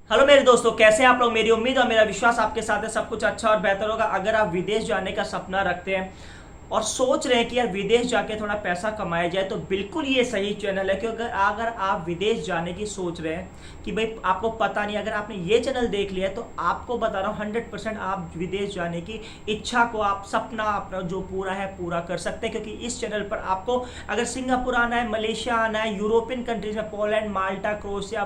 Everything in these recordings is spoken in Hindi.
हेलो मेरे दोस्तों, कैसे हैं आप लोग। मेरी उम्मीद और मेरा विश्वास आपके साथ है सब कुछ अच्छा और बेहतर होगा। अगर आप विदेश जाने का सपना रखते हैं और सोच रहे हैं कि यार विदेश जाके थोड़ा पैसा कमाया जाए, तो बिल्कुल ये सही चैनल है। क्योंकि अगर आप विदेश जाने की सोच रहे हैं कि भाई आपको पता नहीं, अगर आपने ये चैनल देख लिया तो आपको बता रहा हूँ 100% आप विदेश जाने की इच्छा को, आप सपना अपना जो पूरा है पूरा कर सकते हैं। क्योंकि इस चैनल पर आपको अगर सिंगापुर आना है, मलेशिया आना है, यूरोपियन कंट्रीज में Poland, Malta, Croatia,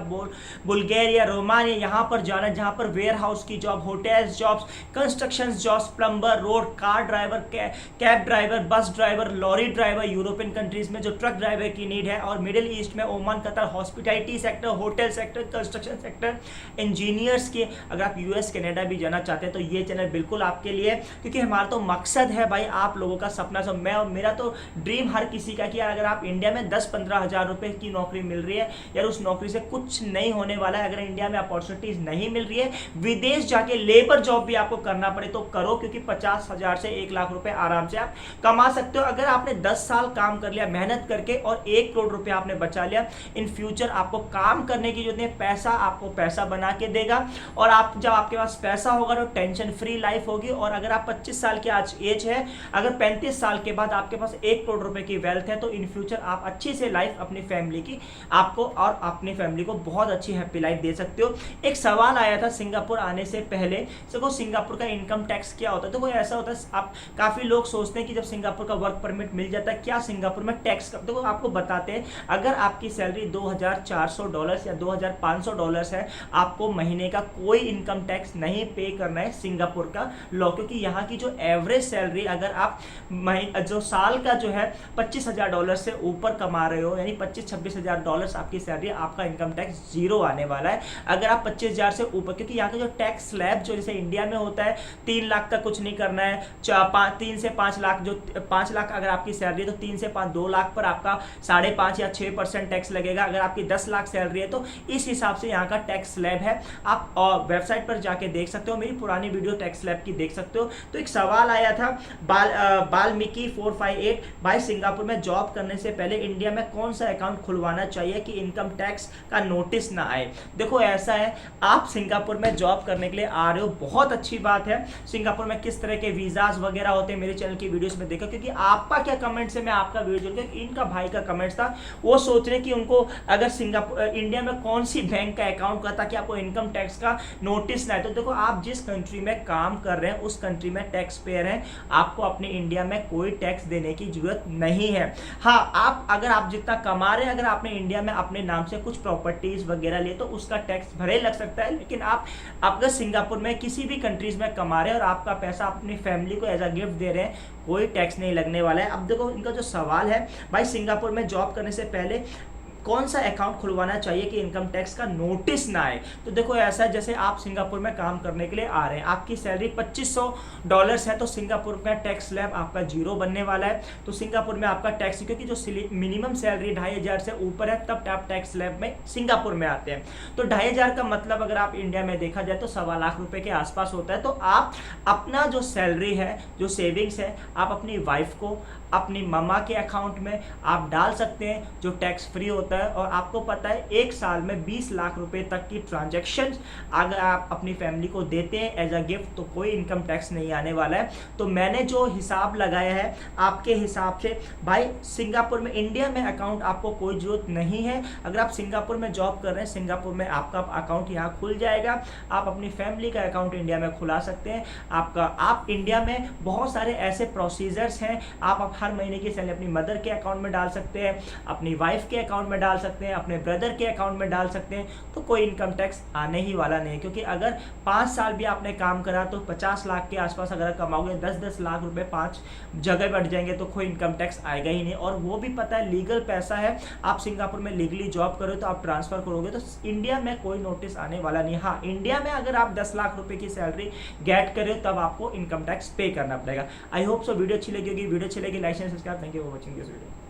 Bulgaria, Romania, यहाँ पर जाना है जहाँ पर वेयर हाउस की job, hotels jobs, construction jobs, plumber, road, car driver, cab driver, bus driver, lorry driver, European countries में जो ट्रक ड्राइवर की नीड है, और मिडिल ईस्ट में Oman, Qatar, hospitality sector, hotel sector, construction sector, engineers के, अगर आप यूएस कनाडा भी जाना चाहते हैं तो ये चैनल बिल्कुल आपके लिए। क्योंकि हमारा तो मकसद है भाई आप लोगों का सपना। सब मैं मेरा तो ड्रीम हर किसी का कि अगर आप इंडिया में 10-15 हज़ार रुपए की नौकरी मिल रही है, यार उस नौकरी से कुछ नहीं होने वाला है। अगर इंडिया में अपॉर्चुनिटीज नहीं मिल रही है, विदेश जाके लेबर जॉब भी आपको करना पड़े तो करो। क्योंकि 50,000 से 1 लाख रुपए आराम से आप कमा सकते हो। अगर आपने 10 साल काम कर लिया मेहनत करके और 1 करोड़ रुपए आपने बचा लिया, इन फ्यूचर आपको काम करने की जरूरत नहीं, पैसा आपको पैसा बना के देगा। और आप जब आपके पास पैसा होगा तो टेंशन फ्री लाइफ होगी। और अगर आप 25 साल की आज एज है, अगर 35 साल के बाद आपके पास 1 करोड़ रुपए की वेल्थ है, तो इन फ्यूचर आप अच्छी से लाइफ अपनी फैमिली की आपको और अपनी फैमिली को बहुत अच्छी हैप्पी लाइफ दे सकते हो। एक सवाल आया था सिंगापुर आने से पहले, देखो सिंगापुर का इनकम टैक्स क्या होता है। तो वो ऐसा होता है, आप काफी लोग सोचते हैं कि जब सिंगापुर का वर्क परमिट मिल जाता है क्या सिंगापुर में टैक्स का। देखो आपको बताते हैं, अगर आपकी सैलरी $2,400 या $2,500 है, आपको महीने का कोई इनकम टैक्स नहीं पे करना है सिंगापुर का लॉ। क्योंकि यहाँ की जो एवरेज सैलरी, अगर आप जो साल का जो है $25,000 से ऊपर कमा रहे हो, यानी $25,000-26,000 आपकी सैलरी, आपका इनकम टैक्स जीरो आने वाला है। अगर आप 25,000 से ऊपर, क्योंकि यहाँ का जो टैक्स स्लैब जो जैसे इंडिया में होता है 3 लाख तक कुछ नहीं करना है, 3 से 5 लाख, जो 5 लाख अगर आपकी सैलरी है तो 3 से 5 2 लाख पर आपका 5.5 या 6% टैक्स लगेगा। अगर आपकी 10 लाख सैलरी है तो इस हिसाब से यहाँ का टैक्स स्लैब है। आप वेबसाइट पर जाके देख सकते हो, मेरी पुरानी वीडियो टैक्स स्लैब की देख सकते हो। तो एक सवाल आया था बाल्मीकि 458, भाई सिंगापुर में जॉब करने से पहले इंडिया में कौन सा अकाउंट खुलवाना चाहिए कि इनकम टैक्स का नोटिस ना आए। देखो ऐसा है, आप सिंगापुर में जॉब करने के लिए आ रहे हो, बहुत अच्छी बात है। सिंगापुर में किस तरह के वीजाज वगैरह होते हैं मेरे चैनल की वीडियोस में देखो। क्योंकि आपका क्या कमेंट से मैं आपका वीडियो जोड़ के, इनका भाई का कमेंट था, वो सोच रहे कि उनको अगर सिंगापुर इंडिया में कौन सी बैंक का अकाउंट का, ताकि आपको इनकम टैक्स का नोटिस ना आए। तो देखो आप जिस कंट्री में काम कर रहे हैं उस कंट्री में टैक्स पेयर हैं, आपको अपने इंडिया में कोई टैक्स देने की जरूरत नहीं है। हाँ, आप अगर आप जितना कमा रहे हैं, अगर आपने इंडिया में अपने नाम से कुछ प्रॉपर्टीज वगैरह लिए तो उसका टैक्स भले लग सकता है। लेकिन आप अगर सिंगापुर में किसी भी कंट्रीज में कमा रहे हैं और आपका पैसा अपनी फैमिली को एज अ गिफ्ट दे रहे हैं, कोई टैक्स नहीं लगने वाला है। अब देखो इनका जो सवाल है, भाई सिंगापुर में जॉब करने से पहले कौन सा अकाउंट खुलवाना चाहिए कि इनकम टैक्स का नोटिस ना आए। तो देखो ऐसा है, जैसे आप सिंगापुर में काम करने के लिए आ रहे हैं, आपकी सैलरी $2,500 है, तो सिंगापुर में टैक्स स्लैब आपका जीरो बनने वाला है। तो सिंगापुर में आपका टैक्स, क्योंकि जो मिनिमम सैलरी 2,500 से ऊपर है तब आप टैक्स स्लैब में सिंगापुर में आते हैं। तो 2,500 का मतलब अगर आप इंडिया में देखा जाए तो 1.25 लाख रुपए के आसपास होता है। तो आप अपना जो सैलरी है, जो सेविंग्स है, आप अपनी वाइफ को, अपनी मम्मा के अकाउंट में आप डाल सकते हैं, जो टैक्स फ्री होता है। और आपको पता है 1 साल में 20 लाख रुपए तक की ट्रांजैक्शन अगर आप अपनी फैमिली को देते हैं एज अ गिफ्ट, तो कोई इनकम टैक्स नहीं आने वाला है। तो मैंने जो हिसाब लगाया है आपके हिसाब से, भाई सिंगापुर में, इंडिया में अकाउंट आपको कोई जरूरत नहीं है। अगर आप सिंगापुर में जॉब कर रहे हैं, सिंगापुर में आपका अकाउंट यहाँ खुल जाएगा, आप अपनी फैमिली का अकाउंट इंडिया में खुला सकते हैं। आप इंडिया में बहुत सारे ऐसे प्रोसीजर्स हैं, आप हर महीने की सैलरी अपनी मदर के अकाउंट में डाल सकते हैं, अपनी वाइफ के अकाउंट में डाल सकते हैं, अपने ब्रदर के अकाउंट में डाल सकते हैं। तो कोई इनकम टैक्स आने ही वाला नहीं है। क्योंकि अगर 5 साल भी आपने काम करा तो 50 लाख के आसपास अगर कमाओगे, 10-10 लाख रुपए 5 जगह बढ़ जाएंगे, तो कोई इनकम टैक्स आएगा ही नहीं। और वो भी पता है लीगल पैसा है, आप सिंगापुर में लीगली जॉब करो तो आप ट्रांसफर करोगे तो इंडिया में कोई नोटिस आने वाला नहीं। हाँ, इंडिया में अगर आप 10 लाख रुपए की सैलरी गेट कर रहे हो तब आपको इनकम टैक्स पे करना पड़ेगा। आई होप सो वीडियो अच्छी लगी होगी। वीडियो अच्छी लगी like share subscribe. Thank you for watching this video.